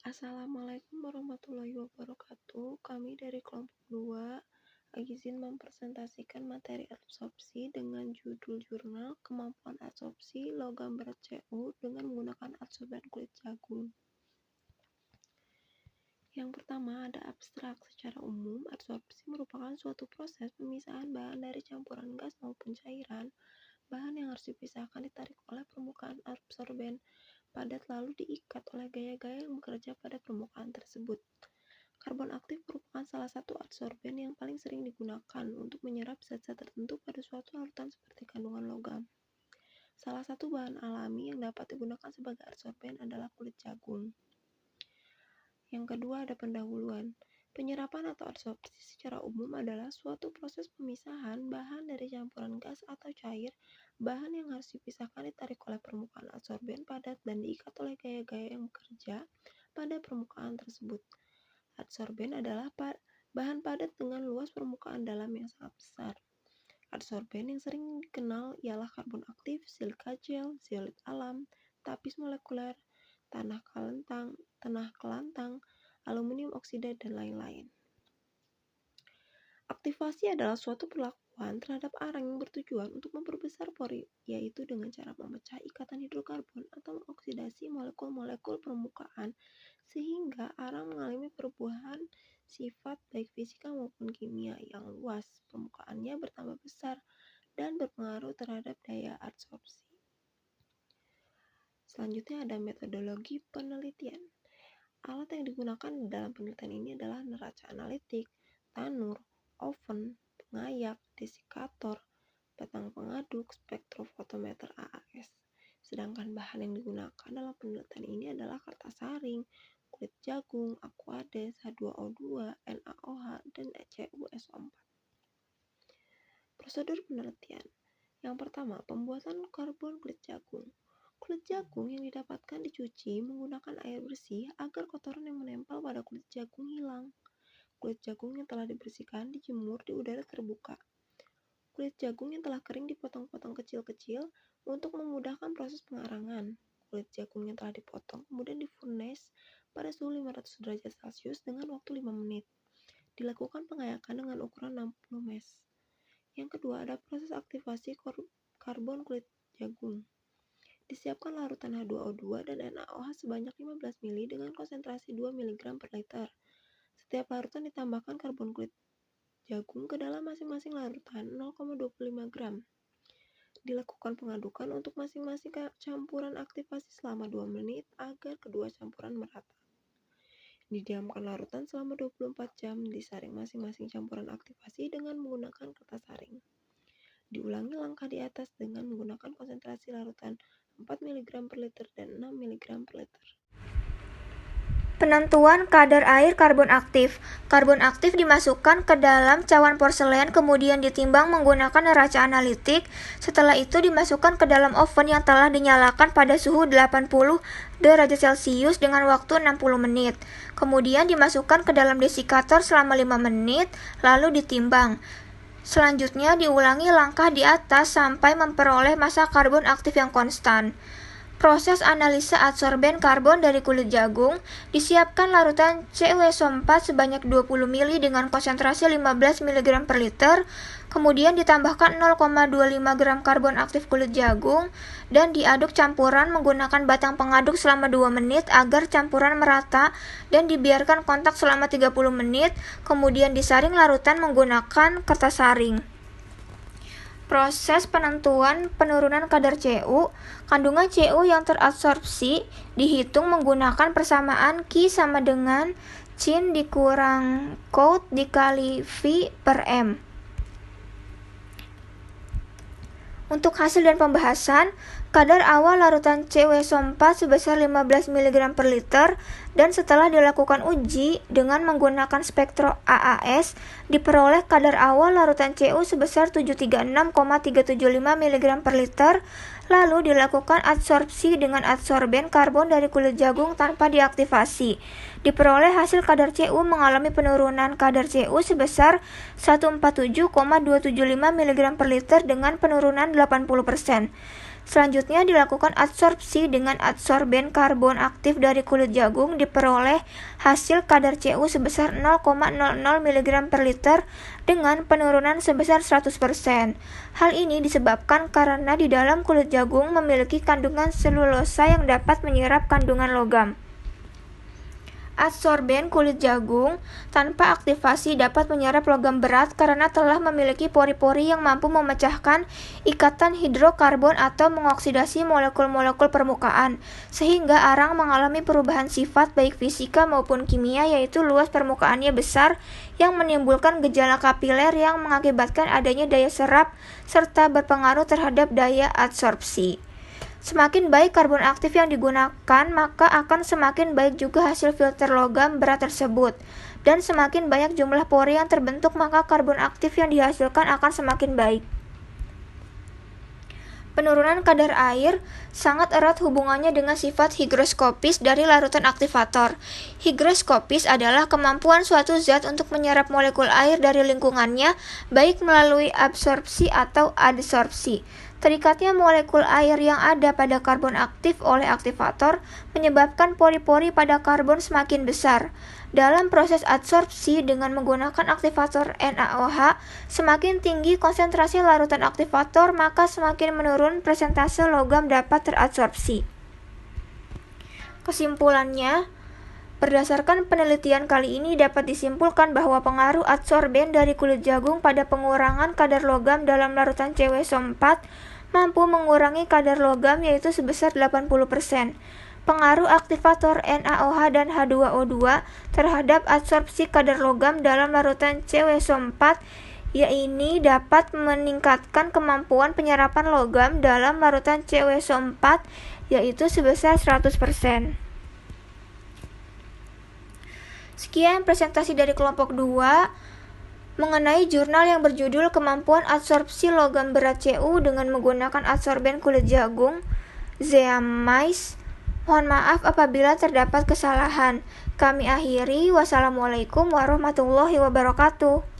Assalamualaikum warahmatullahi wabarakatuh. Kami dari kelompok 2 izin mempresentasikan materi absorpsi dengan judul jurnal Kemampuan Absorpsi Logam Berat Cu dengan menggunakan adsorben kulit jagung. Yang pertama ada abstrak. Secara umum, absorpsi merupakan suatu proses pemisahan bahan dari campuran gas maupun cairan. Bahan yang harus dipisahkan ditarik oleh permukaan absorben padat lalu diikat oleh gaya-gaya yang bekerja pada permukaan tersebut. Karbon aktif merupakan salah satu adsorben yang paling sering digunakan untuk menyerap zat-zat tertentu pada suatu larutan seperti kandungan logam. Salah satu bahan alami yang dapat digunakan sebagai adsorben adalah kulit jagung. Yang kedua ada pendahuluan. Penyerapan atau adsorpsi secara umum adalah suatu proses pemisahan bahan dari campuran gas atau cair. Bahan yang harus dipisahkan ditarik oleh permukaan adsorben padat dan diikat oleh gaya-gaya yang bekerja pada permukaan tersebut. Adsorben adalah bahan padat dengan luas permukaan dalam yang sangat besar. Adsorben yang sering dikenal ialah karbon aktif, silika gel, zeolit alam, tapis molekuler, tanah kelantang, aluminium oksida, dan lain-lain. Aktivasi adalah suatu perlakuan terhadap arang yang bertujuan untuk memperbesar pori, yaitu dengan cara memecah ikatan hidrokarbon atau mengoksidasi molekul-molekul permukaan sehingga arang mengalami perubahan sifat baik fisika maupun kimia yang luas permukaannya bertambah besar dan berpengaruh terhadap daya adsorpsi. Selanjutnya ada metodologi penelitian. Alat yang digunakan dalam penelitian ini adalah neraca analitik, tanur, oven, pengayak, desikator, batang pengaduk, spektrofotometer AAS. Sedangkan bahan yang digunakan dalam penelitian ini adalah kertas saring, kulit jagung, aquades, H2O2, NaOH, dan CuSO4. Prosedur penelitian. Yang pertama, pembuatan karbon kulit jagung. Kulit jagung yang didapatkan dicuci menggunakan air bersih agar kotoran yang menempel pada kulit jagung hilang. Kulit jagung yang telah dibersihkan dijemur di udara terbuka. Kulit jagung yang telah kering dipotong-potong kecil-kecil untuk memudahkan proses pengarangan. Kulit jagung yang telah dipotong kemudian difurnes pada suhu 500 derajat Celcius dengan waktu 5 menit. Dilakukan pengayakan dengan ukuran 60 mes. Yang kedua ada proses aktivasi karbon kulit jagung. Disiapkan larutan H2O2 dan NaOH sebanyak 15 ml dengan konsentrasi 2 mg per liter. Setiap larutan ditambahkan karbon kulit jagung ke dalam masing-masing larutan 0,25 gram. Dilakukan pengadukan untuk masing-masing campuran aktivasi selama 2 menit agar kedua campuran merata. Didiamkan larutan selama 24 jam, disaring masing-masing campuran aktivasi dengan menggunakan kertas saring. Diulangi langkah di atas dengan menggunakan konsentrasi larutan 4 mg per liter dan 6 mg per liter. Penentuan kadar air karbon aktif. Karbon aktif dimasukkan ke dalam cawan porselen kemudian ditimbang menggunakan neraca analitik. Setelah itu dimasukkan ke dalam oven yang telah dinyalakan pada suhu 80 derajat Celcius dengan waktu 60 menit. Kemudian dimasukkan ke dalam desikator selama 5 menit lalu ditimbang. Selanjutnya diulangi langkah di atas sampai memperoleh massa karbon aktif yang konstan. Proses analisa adsorben karbon dari kulit jagung, disiapkan larutan CuSO4 sebanyak 20 ml dengan konsentrasi 15 mg per liter, kemudian ditambahkan 0,25 gram karbon aktif kulit jagung, dan diaduk campuran menggunakan batang pengaduk selama 2 menit agar campuran merata dan dibiarkan kontak selama 30 menit, kemudian disaring larutan menggunakan kertas saring. Proses penentuan penurunan kadar Cu. Kandungan Cu yang teradsorpsi dihitung menggunakan persamaan Q sama dengan Cin dikurang Cout dikali V per M. Untuk hasil dan pembahasan, kadar awal larutan CuSO4 sebesar 15 mg per liter dan setelah dilakukan uji dengan menggunakan spektro AAS, diperoleh kadar awal larutan Cu sebesar 736,375 mg per liter, lalu dilakukan adsorpsi dengan adsorben karbon dari kulit jagung tanpa diaktifasi. Diperoleh hasil kadar Cu mengalami penurunan kadar Cu sebesar 147,275 mg per liter dengan penurunan 80%. Selanjutnya dilakukan adsorpsi dengan adsorben karbon aktif dari kulit jagung, diperoleh hasil kadar Cu sebesar 0,00 mg per liter dengan penurunan sebesar 100%. Hal ini disebabkan karena di dalam kulit jagung memiliki kandungan selulosa yang dapat menyerap kandungan logam. Adsorben kulit jagung tanpa aktivasi dapat menyerap logam berat karena telah memiliki pori-pori yang mampu memecahkan ikatan hidrokarbon atau mengoksidasi molekul-molekul permukaan, sehingga arang mengalami perubahan sifat baik fisika maupun kimia, yaitu luas permukaannya besar yang menimbulkan gejala kapiler yang mengakibatkan adanya daya serap serta berpengaruh terhadap daya adsorpsi. Semakin baik karbon aktif yang digunakan, maka akan semakin baik juga hasil filter logam berat tersebut. Dan semakin banyak jumlah pori yang terbentuk, maka karbon aktif yang dihasilkan akan semakin baik. Penurunan kadar air sangat erat hubungannya dengan sifat higroskopis dari larutan aktivator. Higroskopis adalah kemampuan suatu zat untuk menyerap molekul air dari lingkungannya, baik melalui absorpsi atau adsorpsi. Terikatnya molekul air yang ada pada karbon aktif oleh aktivator menyebabkan pori-pori pada karbon semakin besar. Dalam proses adsorpsi dengan menggunakan aktivator NaOH, semakin tinggi konsentrasi larutan aktivator, maka semakin menurun persentase logam dapat teradsorpsi. Kesimpulannya, berdasarkan penelitian kali ini dapat disimpulkan bahwa pengaruh adsorben dari kulit jagung pada pengurangan kadar logam dalam larutan CW4 mampu mengurangi kadar logam yaitu sebesar 80%. Pengaruh aktivator NaOH dan H2O2 terhadap adsorpsi kadar logam dalam larutan CW4 yaitu dapat meningkatkan kemampuan penyerapan logam dalam larutan CW4 yaitu sebesar 100%. Sekian presentasi dari kelompok 2 mengenai jurnal yang berjudul Kemampuan Adsorpsi Logam Berat Cu dengan menggunakan adsorben kulit jagung, zeamyce. Mohon maaf apabila terdapat kesalahan. Kami akhiri. Wassalamualaikum warahmatullahi wabarakatuh.